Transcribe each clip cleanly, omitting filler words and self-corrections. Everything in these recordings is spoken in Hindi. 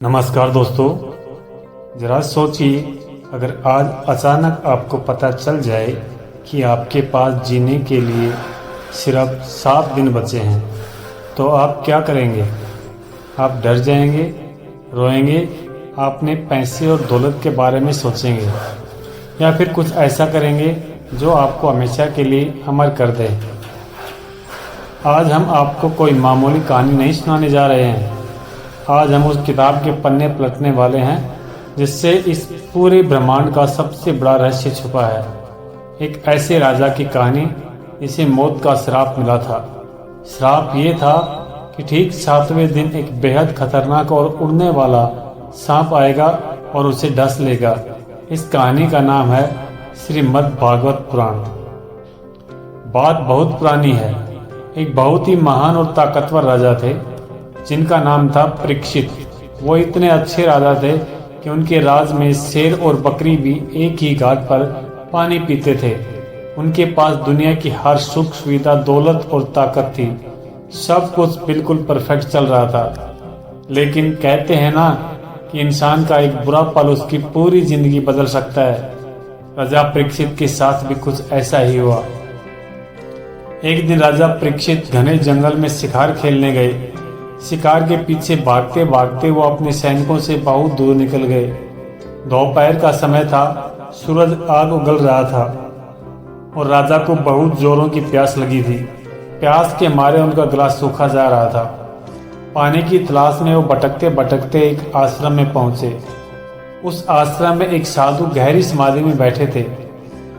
नमस्कार दोस्तों। ज़रा सोचिए, अगर आज अचानक आपको पता चल जाए कि आपके पास जीने के लिए सिर्फ 7 दिन बचे हैं, तो आप क्या करेंगे? आप डर जाएंगे, रोएंगे, अपने पैसे और दौलत के बारे में सोचेंगे, या फिर कुछ ऐसा करेंगे जो आपको हमेशा के लिए अमर कर दे? आज हम आपको कोई मामूली कहानी नहीं सुनाने जा रहे हैं। आज हम उस किताब के पन्ने पलटने वाले हैं जिससे इस पूरे ब्रह्मांड का सबसे बड़ा रहस्य छुपा है। एक ऐसे राजा की कहानी जिसे मौत का श्राप मिला था। श्राप ये था कि ठीक 7वें दिन एक बेहद खतरनाक और उड़ने वाला सांप आएगा और उसे डस लेगा। इस कहानी का नाम है श्रीमद् भागवत पुराण। बात बहुत पुरानी है। एक बहुत ही महान और ताकतवर राजा थे जिनका नाम था परीक्षित। वो इतने अच्छे राजा थे कि उनके राज में शेर और बकरी भी एक ही घाट पर पानी पीते थे। उनके पास दुनिया की हर सुख सुविधा, दौलत और ताकत थी। सब कुछ बिल्कुल परफेक्ट चल रहा था। लेकिन कहते हैं ना कि इंसान का एक बुरा पल उसकी पूरी जिंदगी बदल सकता है। राजा परीक्षित के साथ भी कुछ ऐसा ही हुआ। एक दिन राजा परीक्षित घने जंगल में शिकार खेलने गए। शिकार के पीछे भागते भागते वो अपने सैनिकों से बहुत दूर निकल गए। दोपहर का समय था, सूरज आग उगल रहा था और राजा को बहुत जोरों की प्यास लगी थी। प्यास के मारे उनका गिलास सूखा जा रहा था। पानी की तलाश में वो भटकते भटकते एक आश्रम में पहुंचे। उस आश्रम में एक साधु गहरी समाधि में बैठे थे।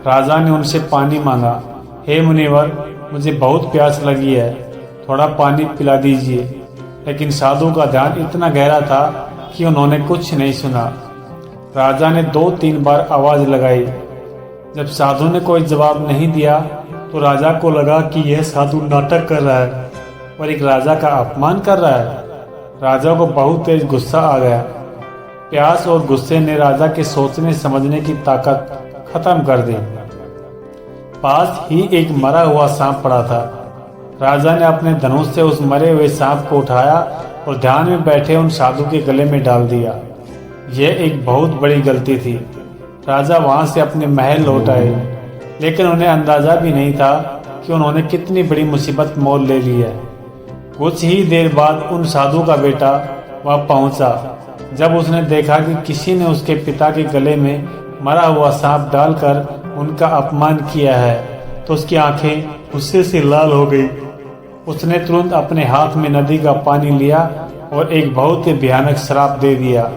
राजा ने उनसे पानी मांगा। हे मुनिवर, मुझे बहुत प्यास लगी है, थोड़ा पानी पिला दीजिए। लेकिन साधु का ध्यान इतना गहरा था कि उन्होंने कुछ नहीं सुना। राजा ने 2-3 बार आवाज लगाई। जब साधु ने कोई जवाब नहीं दिया तो राजा को लगा कि यह साधु नाटक कर रहा है और एक राजा का अपमान कर रहा है। राजा को बहुत तेज गुस्सा आ गया। प्यास और गुस्से ने राजा के सोचने समझने की ताकत खत्म कर दी। पास ही एक मरा हुआ सांप पड़ा था। राजा ने अपने धनुष से उस मरे हुए सांप को उठाया और ध्यान में बैठे उन साधु के गले में डाल दिया। यह एक बहुत बड़ी गलती थी। राजा वहां से अपने महल लौट आए, लेकिन उन्हें अंदाजा भी नहीं था कि उन्होंने कितनी बड़ी मुसीबत मोल ले ली है। कुछ ही देर बाद उन साधु का बेटा वहां पहुंचा। जब उसने देखा कि किसी ने उसके पिता के गले में मरा हुआ सांप डालकर उनका अपमान किया है, तो उसकी आंखें गुस्से से लाल हो गई। उसने तुरंत अपने हाथ में नदी का पानी लिया और एक बहुत ही भयानक श्राप दे दिया।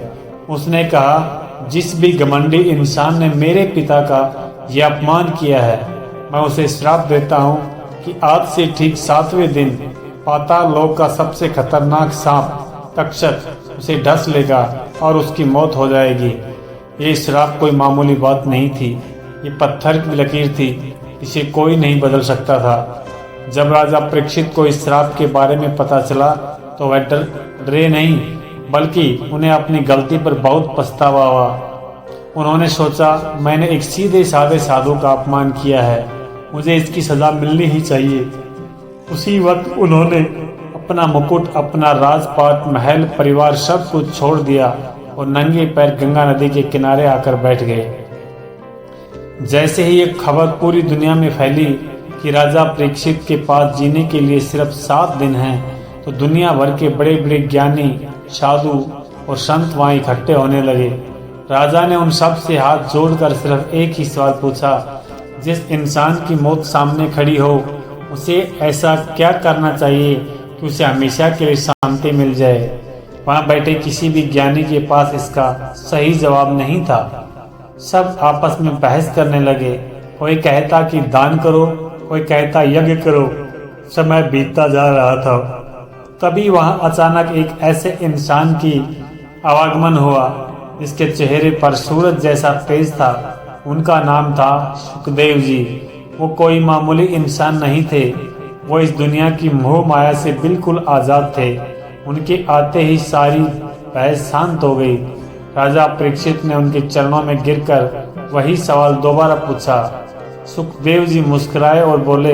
उसने कहा, जिस भी घमंडी इंसान ने मेरे पिता का यह अपमान किया है, मैं उसे श्राप देता हूँ कि आज से ठीक 7वें दिन पाताल लोक का सबसे खतरनाक सांप तक्षक उसे डस लेगा और उसकी मौत हो जाएगी। ये श्राप कोई मामूली बात नहीं थी। ये पत्थर की लकीर थी, इसे कोई नहीं बदल सकता था। जब राजा परीक्षित को इस श्राप के बारे में पता चला तो वह डरे नहीं, बल्कि उन्हें अपनी गलती पर बहुत पछतावा हुआ। उन्होंने सोचा, मैंने एक सीधे साधे साधु का अपमान किया है, मुझे इसकी सजा मिलनी ही चाहिए। उसी वक्त उन्होंने अपना मुकुट, अपना राजपाट, महल, परिवार सब कुछ छोड़ दिया और नंगे पैर गंगा नदी के किनारे आकर बैठ गए। जैसे ही एक खबर पूरी दुनिया में फैली कि राजा परीक्षित के पास जीने के लिए सिर्फ 7 दिन हैं, तो दुनिया भर के बड़े बड़े ज्ञानी, साधु और संत वहां इकट्ठे होने लगे। राजा ने उन सब से हाथ जोड़कर सिर्फ एक ही सवाल पूछा, जिस इंसान की मौत सामने खड़ी हो, उसे ऐसा क्या करना चाहिए कि उसे हमेशा के लिए शांति मिल जाए? वहां बैठे किसी भी ज्ञानी के पास इसका सही जवाब नहीं था। सब आपस में बहस करने लगे। कोई कहता कि दान करो, कोई कहता यज्ञ करो। समय बीतता जा रहा था। तभी वहां अचानक एक ऐसे इंसान की आवागमन हुआ जिसके चेहरे पर सूरज जैसा तेज था। उनका नाम था सुखदेव जी। वो कोई मामूली इंसान नहीं थे। वो इस दुनिया की मोह माया से बिल्कुल आजाद थे। उनके आते ही सारी बहस शांत हो गई। राजा परीक्षित ने उनके चरणों में गिरकर वही सवाल दोबारा पूछा। सुखदेव जी मुस्कुराए और बोले,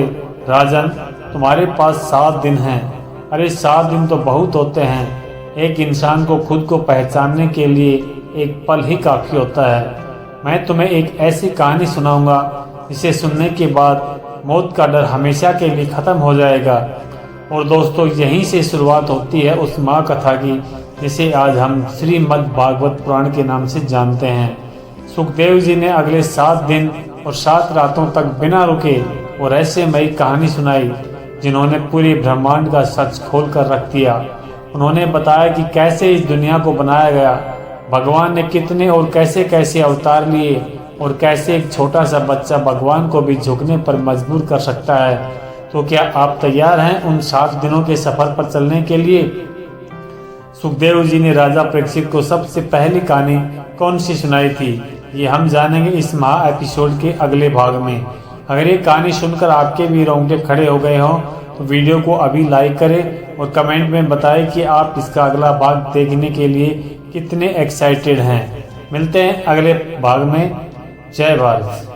राजन, तुम्हारे पास 7 दिन हैं। अरे 7 दिन तो बहुत होते हैं। एक इंसान को खुद को पहचानने के लिए एक पल ही काफ़ी होता है। मैं तुम्हें एक ऐसी कहानी सुनाऊंगा जिसे सुनने के बाद मौत का डर हमेशा के लिए ख़त्म हो जाएगा। और दोस्तों, यहीं से शुरुआत होती है उस महाकथा की जिसे आज हम श्रीमद् भागवत पुराण के नाम से जानते हैं। सुखदेव जी ने अगले 7 दिन और 7 रातों तक बिना रुके और रहस्यमयी कहानी सुनाई, जिन्होंने पूरे ब्रह्मांड का सच खोल कर रख दिया। उन्होंने बताया कि कैसे इस दुनिया को बनाया गया, भगवान ने कितने और कैसे कैसे अवतार लिए और कैसे एक छोटा सा बच्चा भगवान को भी झुकने पर मजबूर कर सकता है। तो क्या आप तैयार हैं उन 7 दिनों के सफर पर चलने के लिए? सुखदेव जी ने राजा परीक्षित को सबसे पहली कहानी कौन सी सुनाई थी, ये हम जानेंगे इस महा एपिसोड के अगले भाग में। अगर ये कहानी सुनकर आपके भी रोंगटे खड़े हो गए हों तो वीडियो को अभी लाइक करें और कमेंट में बताएं कि आप इसका अगला भाग देखने के लिए कितने एक्साइटेड हैं। मिलते हैं अगले भाग में। जय भारत।